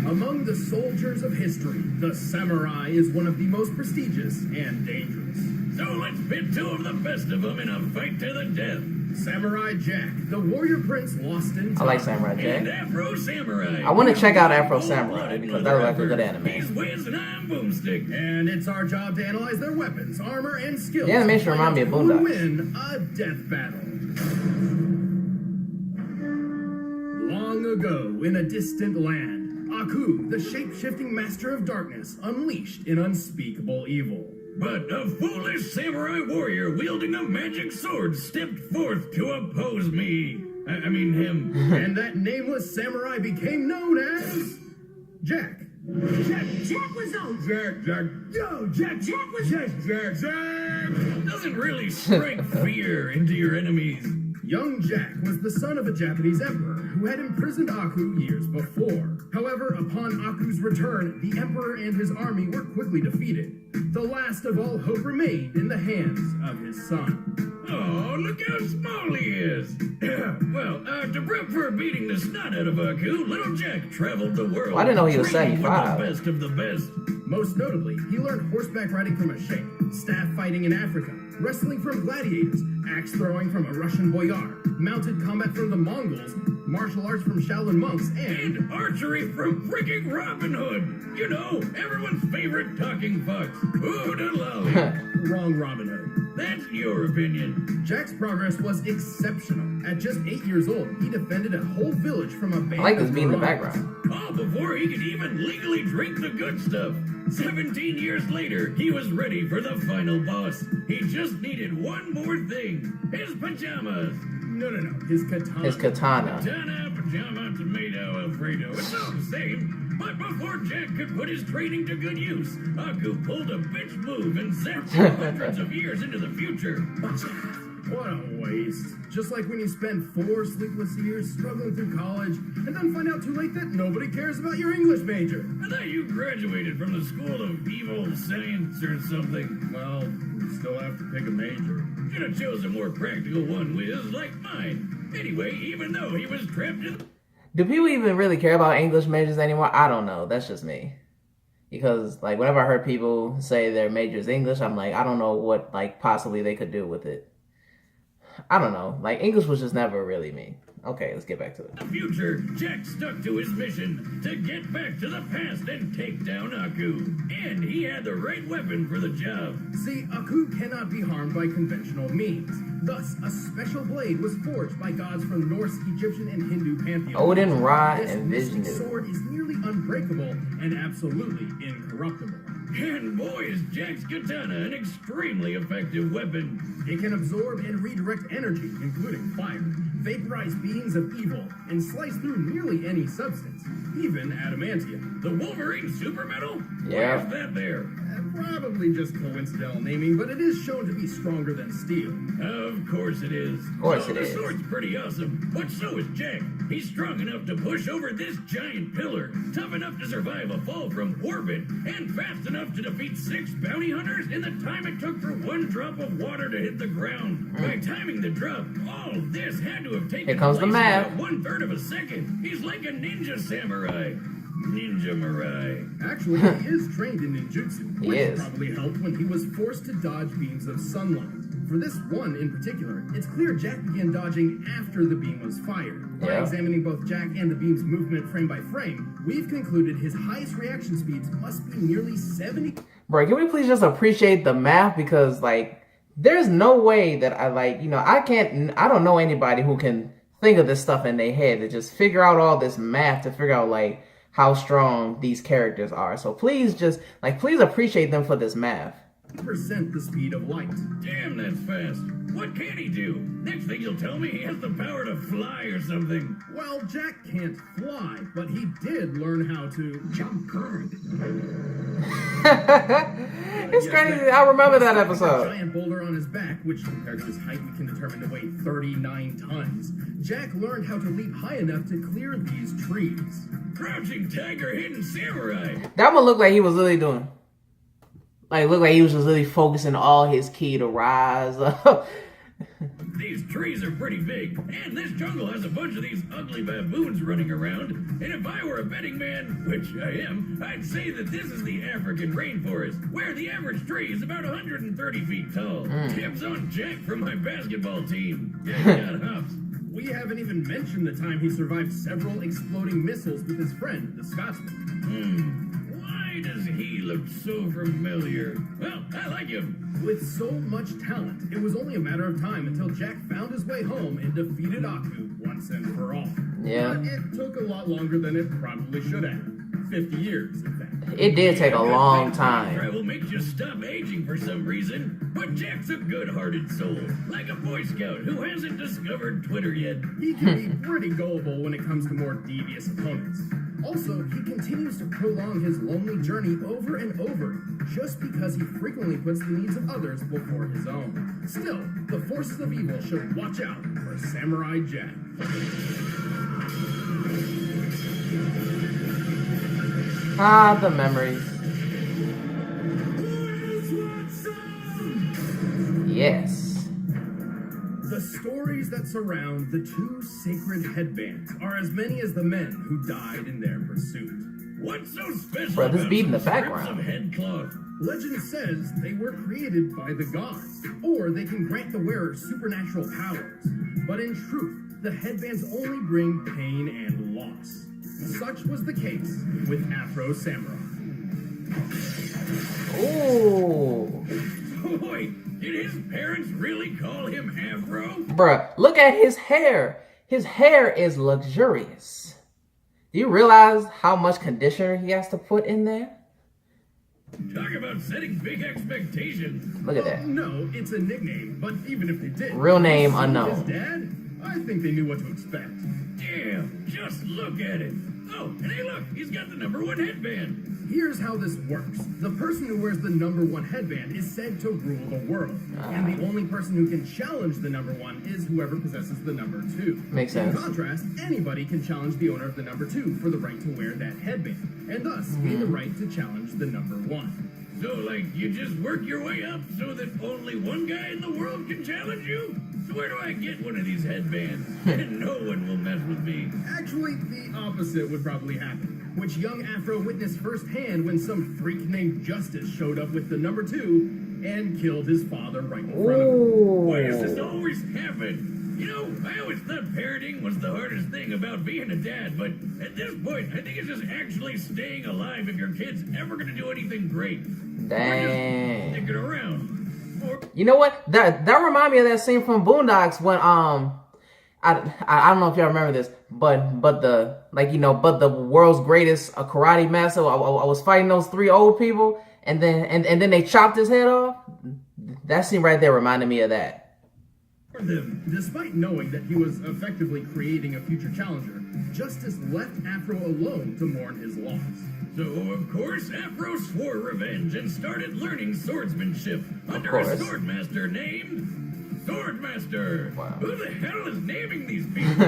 Among the soldiers of history, the samurai is one of the most prestigious and dangerous. So let's pit two of the best of them in a fight to the death. Samurai Jack, the warrior prince lost in time. I like Samurai Jack. And Afro Samurai. I want to check out Afro Samurai because that looks like a good anime. He's Wiz and I'm Boomstick. And it's our job to analyze their weapons, armor, and skills. The animation reminds me of Boondocks. Who win a death battle. Long ago, in a distant land, Aku, the shape-shifting master of darkness, unleashed an unspeakable evil. But a foolish samurai warrior wielding a magic sword stepped forth to oppose me. I mean him. And that nameless samurai became known as... Jack. Jack was on. Jack was... Doesn't really strike fear into your enemies. Young Jack was the son of a Japanese emperor who had imprisoned Aku years before. However, upon Aku's return, the emperor and his army were quickly defeated. The last of all hope remained in the hands of his son. Oh, look how small he is. Well, to prep for beating the snot out of Aku, little Jack traveled the world. I didn't know he was training with 75. the best of the best. Most notably, he learned horseback riding from a sheikh, staff fighting in Africa, wrestling from gladiators, axe throwing from a Russian boyar, mounted combat from the Mongols, martial arts from Shaolin monks, and archery from freaking Robin Hood. You know, everyone's favorite talking fox. Ooh, lolly. Wrong Robin Hood. That's your opinion. Jack's progress was exceptional. At just 8 years old, he defended a whole village from a band I like this of beat in the marauders. background. All before he could even legally drink the good stuff. 17 years later, he was ready for the final boss. He just needed one more thing. His pajamas. No. His katana. His katana. Katana, pajama, tomato, Alfredo. It's all the same. But before Jack could put his training to good use, Aku pulled a bitch move and zapped him hundreds of years into the future. What a waste. Just like when you spend 4 sleepless years struggling through college and then find out too late that nobody cares about your English major. I thought you graduated from the School of Evil Science or something. Well, you still have to pick a major. Should have chosen a more practical one, Wiz, like mine. Anyway, even though he was trapped in... Do people even really care about English majors anymore? I don't know. That's just me. Because, like, whenever I heard people say their major is English, I'm like, I don't know what, like, possibly they could do with it. I don't know. Like, English was just never really me. Okay, let's get back to it. The future, Jack stuck to his mission to get back to the past and take down Aku. And he had the right weapon for the job. See, Aku cannot be harmed by conventional means. Thus, a special blade was forged by gods from Norse, Egyptian, and Hindu pantheons. Odin, Ra, This and mystic Vishnu. sword is nearly unbreakable and absolutely incorruptible. And boy, is Jack's katana an extremely effective weapon. It can absorb and redirect energy, including fire, vaporize beings of evil, and slice through nearly any substance, even adamantium. The Wolverine super metal? Yeah. Where's that there? Probably just coincidental naming, but it is shown to be stronger than steel. Of course it is. Of course So it the is. sword's pretty awesome, but so is Jack. He's strong enough to push over this giant pillar, tough enough to survive a fall from orbit, and fast enough to defeat 6 bounty hunters in the time it took for 1 drop of water to hit the ground. By timing the drop, all this had to have taken Here comes the place in math. about 1/3 of a second. He's like a ninja samurai. Ninja Mirai. Actually, he is trained in ninjutsu, He which is. probably helped when he was forced to dodge beams of sunlight. For this one in particular, it's clear Jack began dodging after the beam was fired. By Yeah. examining both Jack and the beam's movement frame by frame, we've concluded his highest reaction speeds must be nearly 70. Bro, can we please just appreciate the math? Because, like, there's no way that I don't know anybody who can think of this stuff in their head to just figure out all this math to figure out, like, how strong these characters are. So please please appreciate them for this math. percent the speed of light. Damn, that's fast. What can he do? Next thing you'll tell me he has the power to fly or something. Well, Jack can't fly, but he did learn how to jump good. It's crazy. I remember that A episode. giant boulder on his back, which compared to his height, we can determine to weigh 39 tons. Jack learned how to leap high enough to clear these trees. Crouching tiger, hidden samurai. That one looked like he was really doing. Like, looked like he was just really focusing all his ki to rise up. These trees are pretty big, and this jungle has a bunch of these ugly baboons running around. And if I were a betting man, which I am, I'd say that this is the African rainforest, where the average tree is about 130 feet tall. Tips on Jack from my basketball team. Yeah, he got hops. We haven't even mentioned the time he survived several exploding missiles with his friend, the Scotsman. Why does he look so familiar? Well, I like him. With so much talent, it was only a matter of time until Jack found his way home and defeated Aku once and for all. Yeah. But it took a lot longer than it probably should have. 50 years, in fact. It did take a long time. Travel makes you stop aging for some reason, but Jack's a good-hearted soul, like a Boy Scout who hasn't discovered Twitter yet. He can be pretty gullible when it comes to more devious opponents. Also, he continues to prolong his lonely journey over and over, just because he frequently puts the needs of others before his own. Still, the forces of evil should watch out for Samurai Jack. Ah, the memories. Yes. The stories that surround the two sacred headbands are as many as the men who died in their pursuit. What's so special Bro, this about beat in the some strips background. of head cloth? Legend says they were created by the gods, or they can grant the wearer supernatural powers. But in truth, the headbands only bring pain and loss. Such was the case with Afro Samurai. Ooh. Wait, did his parents really call him Afro? Bruh, look at his hair. His hair is luxurious. Do you realize how much conditioner he has to put in there? Talk about setting big expectations. Look at that. No, it's a nickname, but even if they did, Real name his unknown. dad, I think they knew what to expect. Damn, just look at it. Oh, and hey look, he's got the #1 headband. Here's how this works. The person who wears the #1 headband is said to rule the world. And the only person who can challenge the #1 is whoever possesses the #2. Makes sense. In contrast, anybody can challenge the owner of the #2 for the right to wear that headband, and thus gain the right to challenge the #1. So, like, you just work your way up so that only one guy in the world can challenge you? So where do I get one of these headbands? And no one will mess with me. Actually, the opposite would probably happen, which young Afro witnessed firsthand when some freak named Justice showed up with the #2 and killed his father right in front of him. Why does this Ooh. always happen? You know, I always thought parenting was the hardest thing about being a dad, but at this point, I think it's just actually staying alive if your kid's ever going to do anything great. Or Dang. just sticking around. Or You know what? That remind me of that scene from Boondocks when I don't know if y'all remember this, but the world's greatest karate master. I was fighting those 3 old people, and then they chopped his head off. That scene right there reminded me of that. them. Despite knowing that he was effectively creating a future challenger, Justice left Afro alone to mourn his loss. So, of course, Afro swore revenge and started learning swordsmanship under a course. swordmaster named Swordmaster. Wow. Who the hell is naming these people?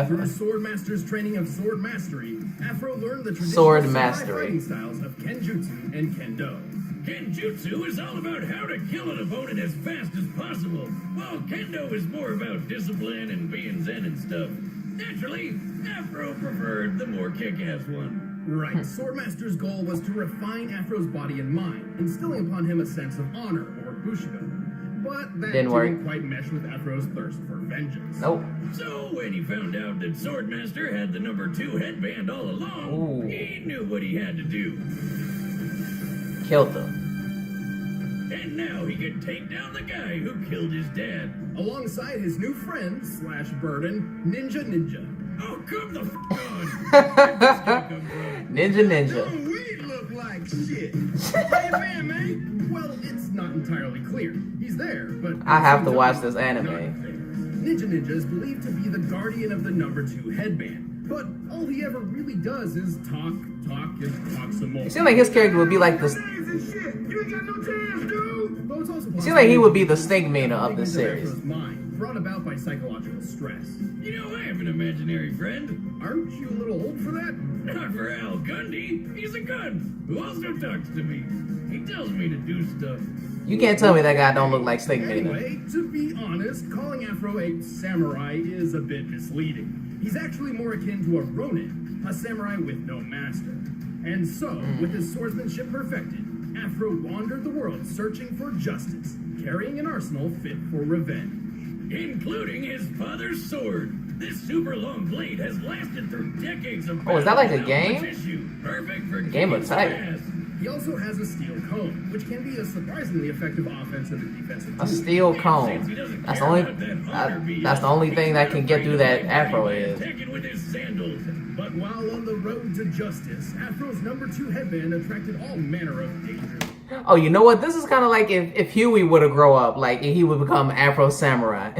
Through Swordmaster's training of sword mastery, Afro learned the traditional Sword samurai mastery. fighting styles of Kenjutsu and Kendo. Kenjutsu is all about how to kill an opponent as fast as possible, while Kendo is more about discipline and being zen and stuff. Naturally, Afro preferred the more kick-ass one. Right. Swordmaster's goal was to refine Afro's body and mind, instilling upon him a sense of honor, or bushido. But that Didn't work. quite mesh with Afro's thirst for vengeance. Nope. So when he found out that Swordmaster had the #2 headband all along, Ooh. he knew what he had to do. Killed them. And now he could take down the guy who killed his dad. Alongside his new friend, / burden, Ninja. Oh, come the on! Where'd this guy come from? Ninja. We look like shit. Hey, man. Well, it's not entirely clear. He's there, but... I have to watch this anime. Not there. Ninja is believed to be the guardian of the #2 headband, but all he ever really does is talk, and talk some more. It seems like his character would be like the. You ain't got no chance, dude. It seems like he would be the Stigmata of this Into series. Afro's mind. brought about by psychological stress. You know, I have an imaginary friend. Aren't you a little old for that? Not for Al Gundy. He's a gun who also talks to me. He tells me to do stuff. You can't tell me that guy don't look like Snake Man. Anyway, to be honest, calling Afro a samurai is a bit misleading. He's actually more akin to a ronin, a samurai with no master. And so, with his swordsmanship perfected, Afro wandered the world searching for justice, carrying an arsenal fit for revenge. Including his father's sword. This super long blade has lasted through decades of Oh, is that like a battle game? without much issue. Perfect for Game looks kicking tight. ass. He also has a steel comb, which can be a surprisingly effective offensive and defensive A tool. steel Since he comb. doesn't That's care the only. about that honor BS, That's the only thing that can get through that he's Afro afraid to is. attack it with his sandals. But while on the road to justice, Afro's #2 headband attracted all manner of danger. Oh, you know what? This is kind of like if Huey would have grown up, like he would become Afro Samurai.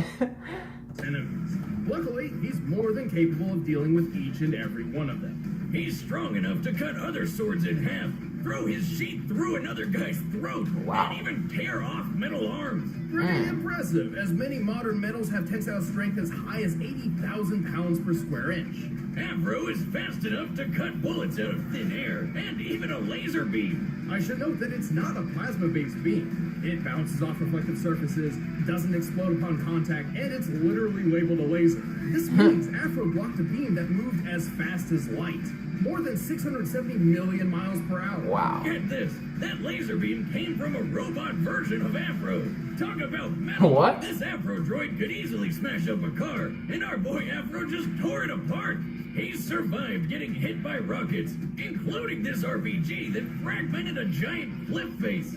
Enemies. Luckily, he's more than capable of dealing with each and every one of them. He's strong enough to cut other swords in half, throw his sheath through another guy's throat, Wow. and even tear off metal arms. Pretty impressive, as many modern metals have tensile strength as high as 80,000 pounds per square inch. Afro is fast enough to cut bullets out of thin air, and even a laser beam. I should note that it's not a plasma-based beam. It bounces off reflective surfaces, doesn't explode upon contact, and it's literally labeled a laser. This means Afro blocked a beam that moved as fast as light, more than 670 million miles per hour. Wow. Get this, that laser beam came from a robot version of Afro. Talk about metal. What? This Afro droid could easily smash up a car, and our boy Afro just tore it apart. He survived getting hit by rockets, including this RPG that fragmented a giant cliff face.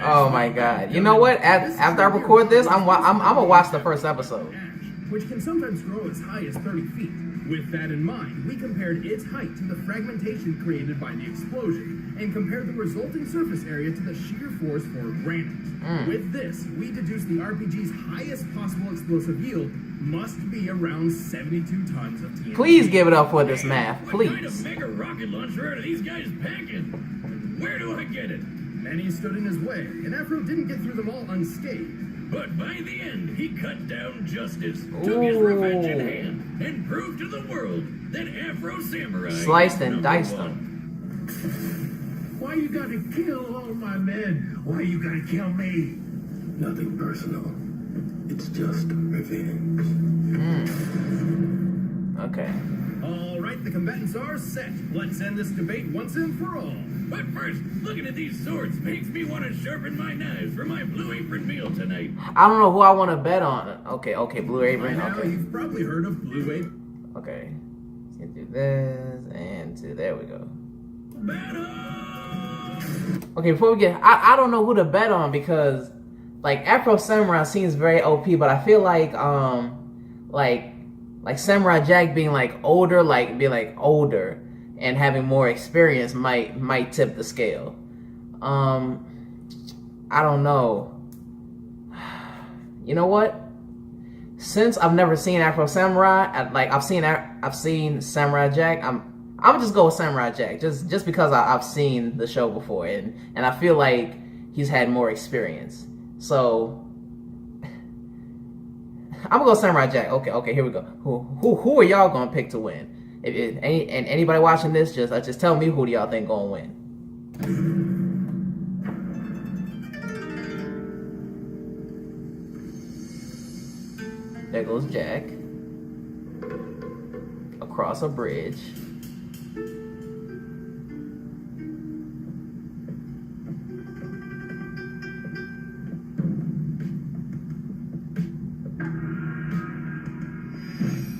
Oh my God! You know what? After I record this, I'm gonna watch the first episode. Ash, which can sometimes grow as high as 30 feet. With that in mind, we compared its height to the fragmentation created by the explosion, and compared the resulting surface area to the shear force for granite. With this, we deduced the RPG's highest possible explosive yield must be around 72 tons of TNT. Please give it up for this math, What kind of please. mega rocket launcher are these guys packing? Where do I get it? Many stood in his way, and Afro didn't get through them all unscathed. But by the end, he cut down justice, took his revenge in hand, and proved to the world that Afro Samurai Sliced is and number diced one. them. Why you gotta kill all my men? Why you gotta kill me? Nothing personal. It's just revenge. Okay. All right, the combatants are set. Let's end this debate once and for all. But first, looking at these swords makes me want to sharpen my knives for my blue apron meal tonight. I don't know who I want to bet on. Okay, Blue By Apron. now, Okay, you've probably heard of Blue Apron. okay. Let's do this and there we go. Battle! Okay, before we get, I don't know who to bet on because like Afro Samurai seems very OP, but I feel like Samurai Jack being older and having more experience might tip the scale. I don't know. You know what? Since I've never seen Afro Samurai, I've seen Samurai Jack. I'm just go with Samurai Jack just because I've seen the show before and I feel like he's had more experience. So I'm gonna go Samurai Jack. Okay, here we go. Who are y'all gonna pick to win? If anybody watching this, just tell me who do y'all think gonna win. There goes Jack across a bridge.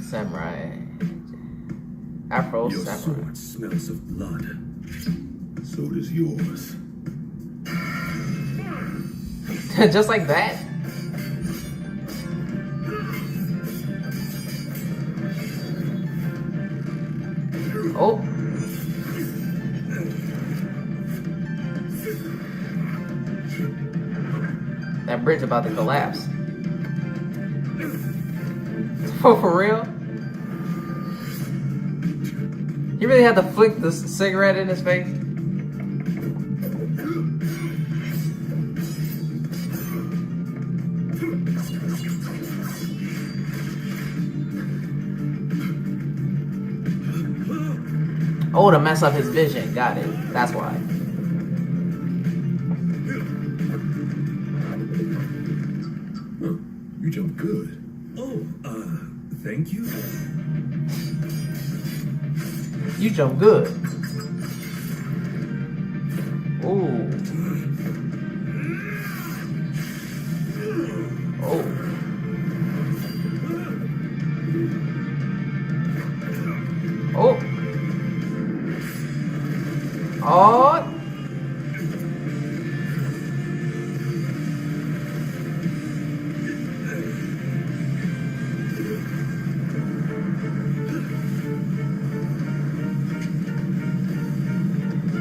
Samurai. Afro Your Samurai. sword smells of blood. So does yours. Just like that. Oh. That bridge about to collapse. For real? He really had to flick the cigarette in his face? Oh, to mess up his vision. Got it. That's why. Huh, you jump good. Oh, thank you. You jump good. Ooh. Oh. Oh. Oh.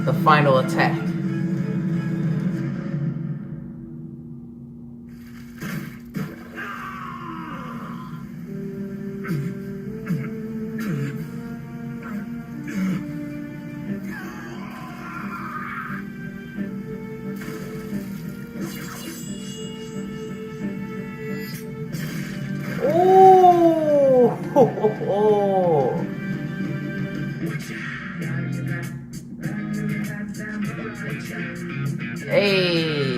The final attack. Oh! Hey!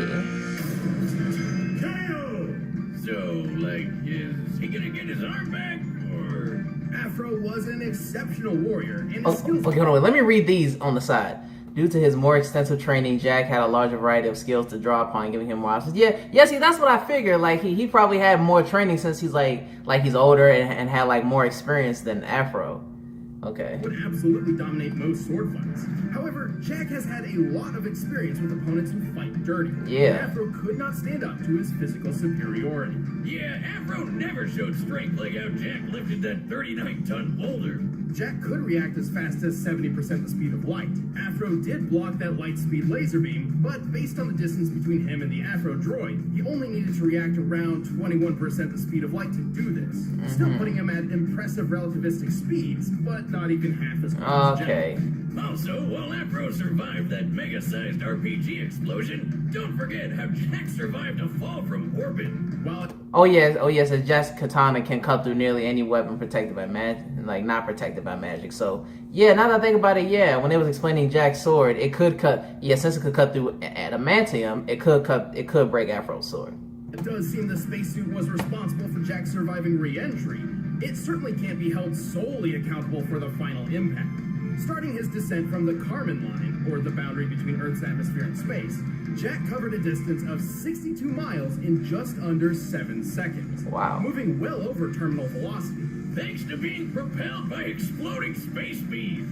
So, like, is he gonna get his arm back, or? Afro was an exceptional warrior, and his Oh, skills... okay, hold on. Let me read these on the side. Due to his more extensive training, Jack had a larger variety of skills to draw upon, giving him more options. Yeah, see, that's what I figured. Like, he probably had more training since he's like he's older and had like more experience than Afro. Okay. would absolutely dominate most sword fights. However, Jack has had a lot of experience with opponents who fight dirty. Yeah. And Afro could not stand up to his physical superiority. Yeah, Afro never showed strength like how Jack lifted that 39-ton boulder. Jack could react as fast as 70% the speed of light. Afro did block that light speed laser beam, but based on the distance between him and the Afro droid, he only needed to react around 21% the speed of light to do this. Still putting him at impressive relativistic speeds, but not even half as quick as Jack. Okay. Also, while Afro survived that mega-sized RPG explosion, don't forget how Jack survived a fall from orbit. While Oh yes, a Jack's katana can cut through nearly any weapon protected by magic, like not protected by magic. So yeah, now that I think about it, yeah, when it was explaining Jack's sword, it could cut. Yeah, since it could cut through adamantium, it could break Afro's sword. it does seem the spacesuit was responsible for Jack's surviving re-entry, it certainly can't be held solely accountable for the final impact. Starting his descent from the Kármán line, or the boundary between Earth's atmosphere and space, Jack covered a distance of 62 miles in just under 7 seconds. Wow. Moving well over terminal velocity, Thanks to being propelled by exploding space bees.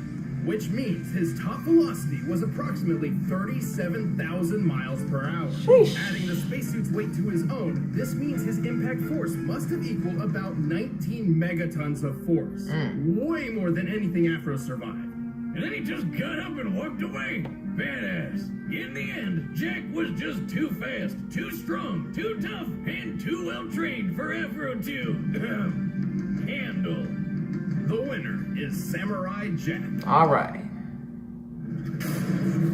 which means his top velocity was approximately 37,000 miles per hour. Sheesh. Adding the spacesuit's weight to his own, this means his impact force must have equaled about 19 megatons of force. Way more than anything Afro survived. And then he just got up and walked away. Badass. In the end, Jack was just too fast, too strong, too tough, and too well trained for Afro to handle. The winner is Samurai Jack. All right.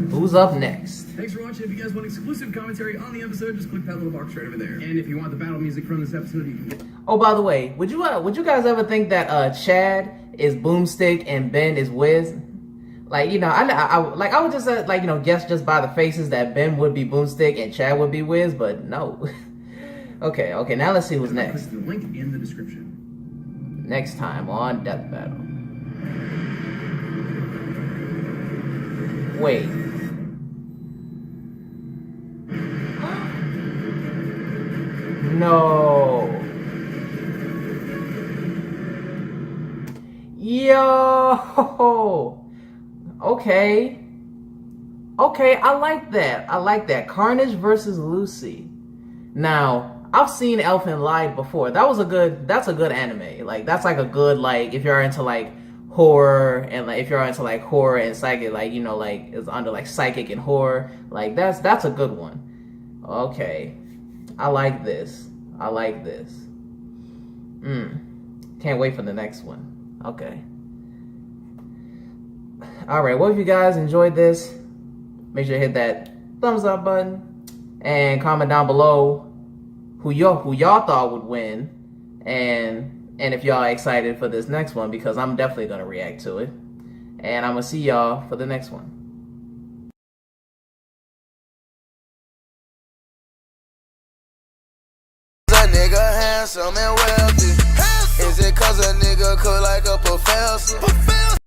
Who's up next? Thanks for watching. If you guys want exclusive commentary on the episode, just click that little box right over there. And if you want the battle music from this episode, you can get... Oh, by the way, would you guys ever think that Chad is Boomstick and Ben is Wiz? Like, you know, I would just like, you know, guess just by the faces that Ben would be Boomstick and Chad would be Wiz, but no. Okay, now let's see who's next. Click the link in the description. Next time on Death Battle. Wait. No. Yo. Okay, I like that. Carnage versus Lucy. Now, I've seen Elfen Lied before. That's a good anime. Like, that's like a good, like, if you're into like horror and like if you're into like horror and psychic, like, you know, like it's under like psychic and horror, like that's a good one. Okay. I like this. Can't wait for the next one. Okay. Alright, well, if you guys enjoyed this, make sure to hit that thumbs up button and comment down below who y'all thought would win, and if y'all are excited for this next one, because I'm definitely gonna react to it. And I'm gonna see y'all for the next one. A nigga handsome and wealthy. Is it cause a nigga cook like a professor?